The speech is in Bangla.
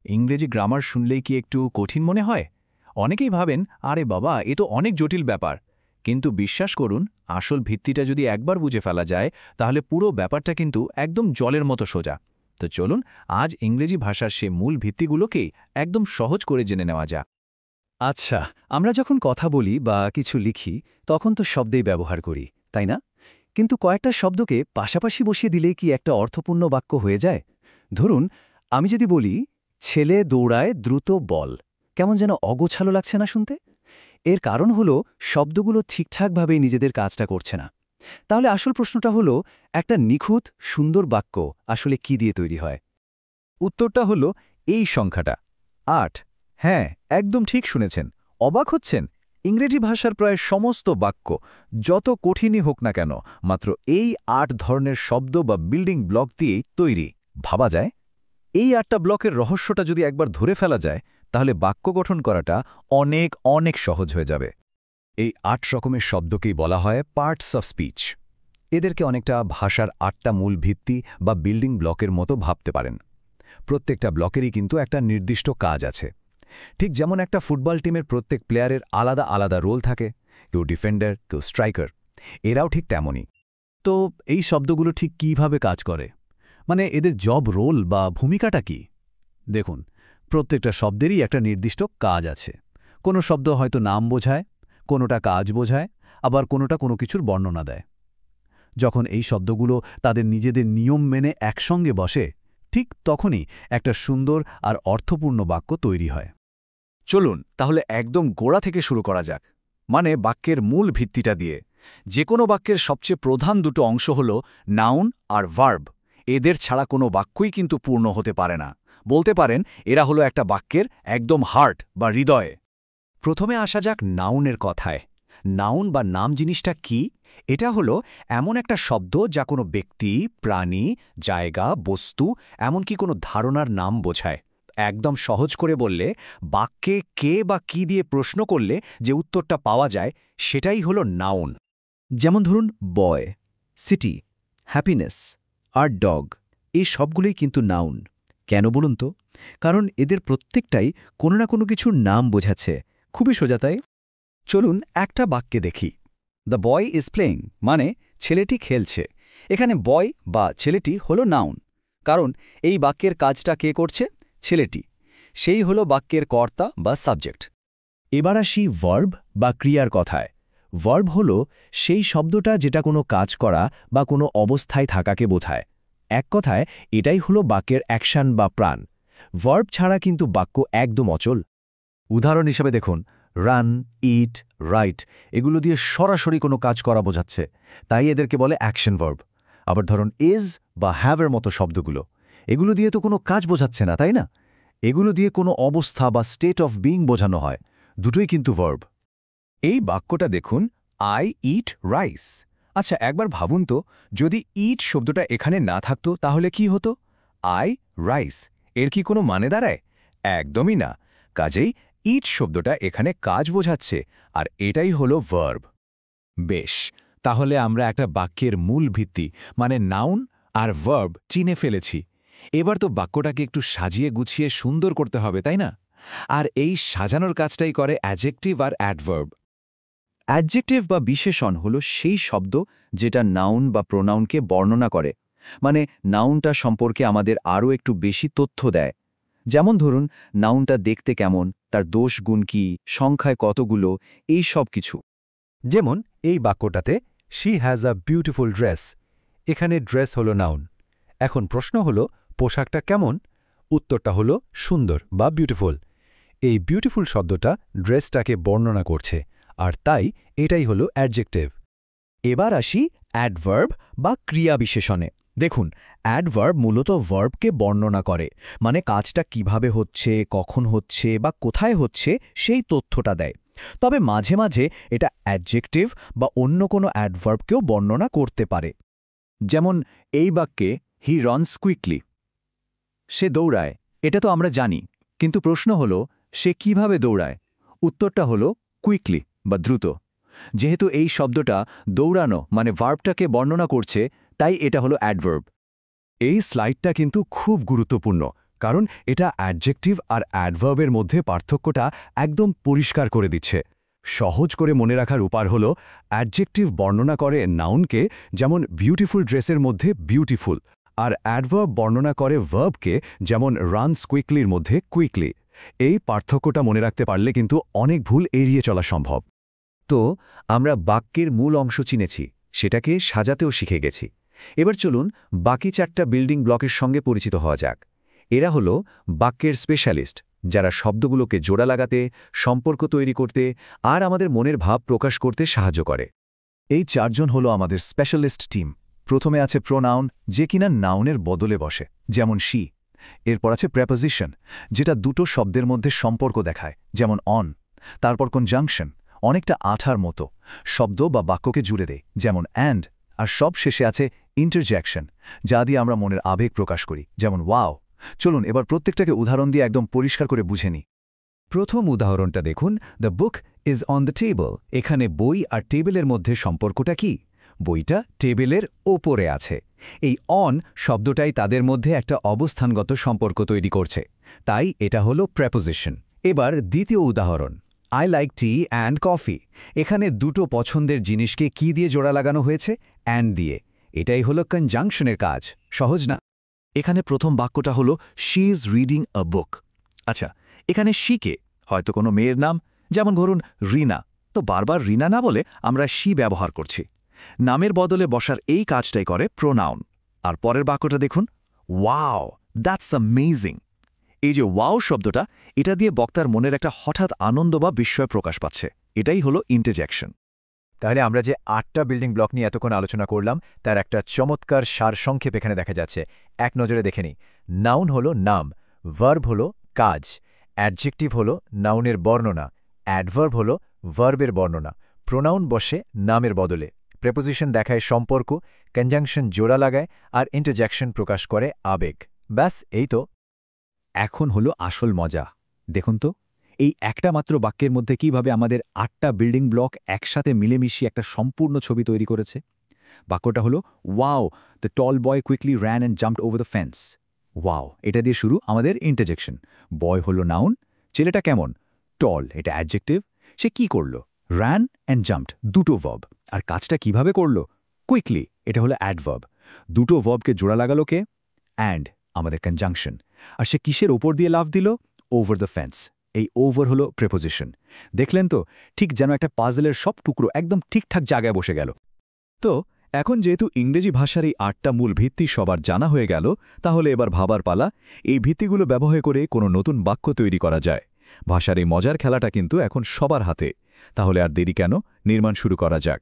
ইংরেজি গ্রামার শুনলেই কি একটু কঠিন মনে হয়? অনেকেই ভাবেন, আরে বাবা, এ তো অনেক জটিল ব্যাপার। কিন্তু বিশ্বাস করুন, আসল ভিত্তিটা যদি একবার বুঝে ফেলা যায়, তাহলে পুরো ব্যাপারটা কিন্তু একদম জলের মতো সোজা। তো চলুন, আজ ইংরেজি ভাষার সে মূল ভিত্তিগুলোকেই একদম সহজ করে জেনে নেওয়া যাক। আচ্ছা, আমরা যখন কথা বলি বা কিছু লিখি তখন তো শব্দেই ব্যবহার করি, তাই না? কিন্তু কয়েকটা শব্দকে পাশাপাশি বসিয়ে দিলেই কি একটা অর্থপূর্ণ বাক্য হয়ে যায়? ধরুন, আমি যদি বলি, ছেলে দৌড়ায় দ্রুত বল, কেমন যেন অগোছালো লাগছে না শুনতে? এর কারণ হলো শব্দগুলো ঠিকঠাকভাবে নিজেদের কাজটা করছে না। তাহলে আসল প্রশ্নটা হলো, একটা নিখুঁত, সুন্দর বাক্য আসলে কি দিয়ে তৈরি হয়? উত্তরটা হলো এই সংখ্যাটা ৮। হ্যাঁ, একদম ঠিক শুনেছেন। অবাক হচ্ছেন? ইংরেজি ভাষার প্রায় সমস্ত বাক্য, যত কঠিনই হোক না কেন, মাত্র এই ৮ ধরনের শব্দ বা বিল্ডিং ব্লক দিয়েই তৈরি। ভাবা যায়, এই ৮টা ব্লকের রহস্যটা যদি একবার ধরে ফেলা যায়, তাহলে বাক্য গঠন করাটা অনেক অনেক সহজ হয়ে যাবে। এই ৮ রকমের শব্দকেই বলা হয় পার্টস অফ স্পিচ। এদেরকে অনেকটা ভাষার ৮টা মূল ভিত্তি বা বিল্ডিং ব্লকের মতো ভাবতে পারেন। প্রত্যেকটা ব্লকেরই কিন্তু একটা নির্দিষ্ট কাজ আছে। ঠিক যেমন একটা ফুটবল টিমের প্রত্যেক প্লেয়ারের আলাদা আলাদা রোল থাকে, কেউ ডিফেন্ডার, কেউ স্ট্রাইকার। এরাও ঠিক তেমনই। তো এই শব্দগুলো ঠিক কিভাবে কাজ করে? মানে এদের জব রোল বা ভূমিকাটা কি? দেখুন, প্রত্যেকটা শব্দেরই একটা নির্দিষ্ট কাজ আছে। কোনো শব্দ হয়তো নাম বোঝায়, কোনোটা কাজ বোঝায়, আবার কোনোটা কোনো কিছুর বর্ণনা দেয়। যখন এই শব্দগুলো তাদের নিজেদের নিয়ম মেনে একসঙ্গে বসে, ঠিক তখনই একটা সুন্দর আর অর্থপূর্ণ বাক্য তৈরি হয়। চলুন তাহলে একদম গোড়া থেকে শুরু করা যাক, মানে বাক্যের মূল ভিত্তিটা দিয়ে। যে কোনো বাক্যের সবচেয়ে প্রধান দুটো অংশ হল নাউন আর ভার্ব। এদের ছাড়া কোনো বাক্যই কিন্তু পূর্ণ হতে পারে না। বলতে পারেন, এরা হলো একটা বাক্যের একদম হার্ট বা হৃদয়। প্রথমে আসা যাক নাউনের কথায়। নাউন বা নাম জিনিসটা কি? এটা হলো এমন একটা শব্দ যা কোনো ব্যক্তি, প্রাণী, জায়গা, বস্তু, এমনকি কোনো ধারণার নাম বোঝায়। একদম সহজ করে বললে, বাক্যে কে বা কি দিয়ে প্রশ্ন করলে যে উত্তরটা পাওয়া যায়, সেটাই হলো নাউন। যেমন ধরুন, বয়, সিটি, হ্যাপিনেস আর ডগ, এই সবগুলোই কিন্তু নাউন। কেন বলুন তো? কারণ এদের প্রত্যেকটাই কোনো না কোনো কিছুর নাম বোঝাচ্ছে। খুবই সোজা, তাই? চলুন একটা বাক্যে দেখি। দ্য বয় ইজ প্লেয়িং, মানে ছেলেটি খেলছে। এখানে বয় বা ছেলেটি হলো নাউন, কারণ এই বাক্যের কাজটা কে করছে? ছেলেটি। সেই হলো বাক্যের কর্তা বা সাবজেক্ট। এবার আসি ভার্ব বা ক্রিয়ার কথায়। ভার্ব হল সেই শব্দটা যেটা কোনো কাজ করা বা কোনো অবস্থায় থাকাকে বোঝায়। এক কথায়, এটাই হলো বাক্যের অ্যাকশন বা প্রাণ। ভার্ব ছাড়া কিন্তু বাক্য একদম অচল। উদাহরণ হিসেবে দেখুন, রান, ইট, রাইট, এগুলো দিয়ে সরাসরি কোনো কাজ করা বোঝাচ্ছে, তাই এদেরকে বলে অ্যাকশন ভার্ব। আবার ধরুন, ইজ বা হ্যাভের মতো শব্দগুলো, এগুলো দিয়ে তো কোনো কাজ বোঝাচ্ছে না, তাই না? এগুলো দিয়ে কোনো অবস্থা বা স্টেট অফ বিইং বোঝানো হয়। দুটোই কিন্তু ভার্ব। এই বাক্যটা দেখুন, আই ইট রাইস। আচ্ছা, একবার ভাবুন তো, যদি ইট শব্দটা এখানে না থাকতো তাহলে কি হতো? আই রাইস, এর কি কোনো মানে দাঁড়ায়? একদমই না। কাজেই ইট শব্দটা এখানে কাজ বোঝাচ্ছে, আর এটাই হলো ভার্ব। বেশ, তাহলে আমরা একটা বাক্যের মূল ভিত্তি মানে নাউন আর ভার্ব চিনে ফেলেছি। এবার তো বাক্যটাকে একটু সাজিয়ে গুছিয়ে সুন্দর করতে হবে, তাই না? আর এই সাজানোর কাজটাই করে অ্যাডজেক্টিভ আর অ্যাডভার্ব। অ্যাডজেক্টিভ বা বিশেষণ হলো সেই শব্দ যেটা নাউন বা প্রোনাউনকে বর্ণনা করে, মানে নাউনটা সম্পর্কে আমাদের আরও একটু বেশি তথ্য দেয়। যেমন ধরুন, নাউনটা দেখতে কেমন, তার দোষ গুণ কি, সংখ্যায় কতগুলো, এই সব কিছু। যেমন এই বাক্যটাতে, she has a beautiful dress. এখানে ড্রেস হলো নাউন। এখন প্রশ্ন হলো, পোশাকটা কেমন? উত্তরটা হলো সুন্দর বা বিউটিফুল। এই বিউটিফুল শব্দটা ড্রেসটাকে বর্ণনা করছে, আর তাই এটাই হলো অ্যাডজেক্টিভ। এবার আসি অ্যাডভার্ব বা ক্রিয়া বিশেষণে। দেখুন, অ্যাডভার্ব মূলত ভার্বকে বর্ণনা করে, মানে কাজটা কিভাবে হচ্ছে, কখন হচ্ছে বা কোথায় হচ্ছে সেই তথ্যটা দেয়। তবে মাঝে মাঝে এটা অ্যাডজেক্টিভ বা অন্য কোনো অ্যাডভার্বকেও বর্ণনা করতে পারে। যেমন এই বাক্যে, হি রানস কুইকলি, সে দৌড়ায়। এটা তো আমরা জানি, কিন্তু প্রশ্ন হলো, সে কিভাবে দৌড়ায়? উত্তরটা হলো কুইকলি বা দ্রুত। যেহেতু এই শব্দটা দৌড়ানো মানে ভার্বটাকে বর্ণনা করছে, তাই এটা হলো অ্যাডভার্ব। এই স্লাইডটা কিন্তু খুব গুরুত্বপূর্ণ, কারণ এটা অ্যাডজেক্টিভ আর অ্যাডভার্বের মধ্যে পার্থক্যটা একদম পরিষ্কার করে দিচ্ছে। সহজ করে মনে রাখার উপায় হল অ্যাডজেক্টিভ বর্ণনা করে নাউনকে, যেমন বিউটিফুল ড্রেসের মধ্যে বিউটিফুল, আর অ্যাডভার্ব বর্ণনা করে ভার্বকে, যেমন রানস কুইকলির মধ্যে কুইকলি। এই পার্থক্যটা মনে রাখতে পারলে কিন্তু অনেক ভুল এড়িয়ে চলা সম্ভব। তো আমরা বাক্যের মূল অংশ চিনেছি, সেটাকে সাজাতেও শিখে গেছি। এবার চলুন বাকি 4টা বিল্ডিং ব্লকের সঙ্গে পরিচিত হওয়া যাক। এরা হলো বাক্যের স্পেশালিস্ট, যারা শব্দগুলোকে জোড়া লাগাতে, সম্পর্ক তৈরি করতে আর আমাদের মনের ভাব প্রকাশ করতে সাহায্য করে। এই 4 জন হলো আমাদের স্পেশালিস্ট টিম। প্রথমে আছে প্রোনাউন, যে কিনা নাউনের বদলে বসে, যেমন শি। এরপর আছে প্রেপোজিশন, যেটা দুটো শব্দের মধ্যে সম্পর্ক দেখায়, যেমন অন। তারপর কনজাংশন, অনেকটা আঠার মতো, শব্দ বা বাক্যকে জুড়ে দেয়, যেমন অ্যান্ড। আর সব শেষে আছে ইন্টারজ্যাকশন, যা দিয়ে আমরা মনের আবেগ প্রকাশ করি, যেমন ওয়াও। চলুন এবার প্রত্যেকটাকে উদাহরণ দিয়ে একদম পরিষ্কার করে বুঝে নিই। প্রথম উদাহরণটা দেখুন, the book is on the table. এখানে বই আর টেবিলের মধ্যে সম্পর্কটা কি? বইটা টেবিলের ওপরে আছে। এই অন শব্দটাই তাদের মধ্যে একটা অবস্থানগত সম্পর্ক তৈরি করছে, তাই এটা হলো প্রেপোজিশন। এবার দ্বিতীয় উদাহরণ, I like tea and coffee. এখানে দুটো পছন্দের জিনিসকে কি দিয়ে জোড়া লাগানো হয়েছে? অ্যান্ড দিয়ে। এটাই হলো কনজাংশনের কাজ। সহজ না? এখানে প্রথম বাক্যটা হলো শি ইজ রিডিং আ বুক। আচ্ছা, এখানে শিকে হয়তো কোনো মেয়ের নাম, যেমন ধরুন রিনা। তো বারবার রিনা না বলে আমরা শি ব্যবহার করছি। নামের বদলে বসার এই কাজটাই করে প্রোনাউন। আর পরের বাক্যটা দেখুন, ওয়াও, দ্যাটস অ্যামেজিং। এই যে ওয়াও শব্দটা, এটা দিয়ে বক্তার মনের একটা হঠাৎ আনন্দ বা বিস্ময় প্রকাশ পাচ্ছে। এটাই হলো ইন্টারজ্যাকশন। তাহলে আমরা যে 8টা বিল্ডিং ব্লক নিয়ে এতক্ষণ আলোচনা করলাম, তার একটা চমৎকার সারসংক্ষেপ এখানে দেখা যাচ্ছে। এক নজরে দেখে নিই। নাউন হলো নাম, ভার্ব হলো কাজ, অ্যাডজেক্টিভ হলো নাউনের বর্ণনা, অ্যাডভার্ব হলো ভার্বের বর্ণনা, প্রোনাউন বসে নামের বদলে, প্রেপোজিশন দেখায় সম্পর্ক, কনজাংশন জোড়া লাগায়, আর ইন্টারজ্যাকশন প্রকাশ করে আবেগ। ব্যাস, এই তো। এখন হলো আসল মজা। দেখুন তো, এই একটা মাত্র বাক্যের মধ্যে কিভাবে আমাদের 8টা বিল্ডিং ব্লক একসাথে মিলেমিশিয়ে একটা সম্পূর্ণ ছবি তৈরি করেছে। বাক্যটা হলো, wow, the tall boy quickly ran and jumped over the fence. Wow, এটা দিয়ে শুরু আমাদের ইন্টারজেকশন। বয় হলো নাউন, ছেলেটা কেমন? টল, এটা অ্যাডজেক্টিভ। সে কি করল? র্যান অ্যান্ড জাম্পড, দুটো ভার্ব। আর কাজটা কিভাবে করল? কুইকলি, এটা হলো অ্যাডভার্ব। দুটো ভার্বকে জোড়া লাগালো কে? অ্যান্ড, আমাদের কনজাংশন। আর সে কিসের ওপর দিয়ে লাফ দিল? Over the fence. এই ওভার হলো প্রেপোজিশন। দেখলেন তো, ঠিক যেন একটা পাজলের সব টুকরো একদম ঠিকঠাক জায়গায় বসে গেল। তো এখন যেহেতু ইংরেজি ভাষার এই 8টা মূল ভিত্তি সবার জানা হয়ে গেল, তাহলে এবার ভাবার পালা, এই ভিত্তিগুলো ব্যবহার করে কোনো নতুন বাক্য তৈরি করা যায়। ভাষার এই মজার খেলাটা কিন্তু এখন সবার হাতে। তাহলে আর দেরি কেন, নির্মাণ শুরু করা যাক।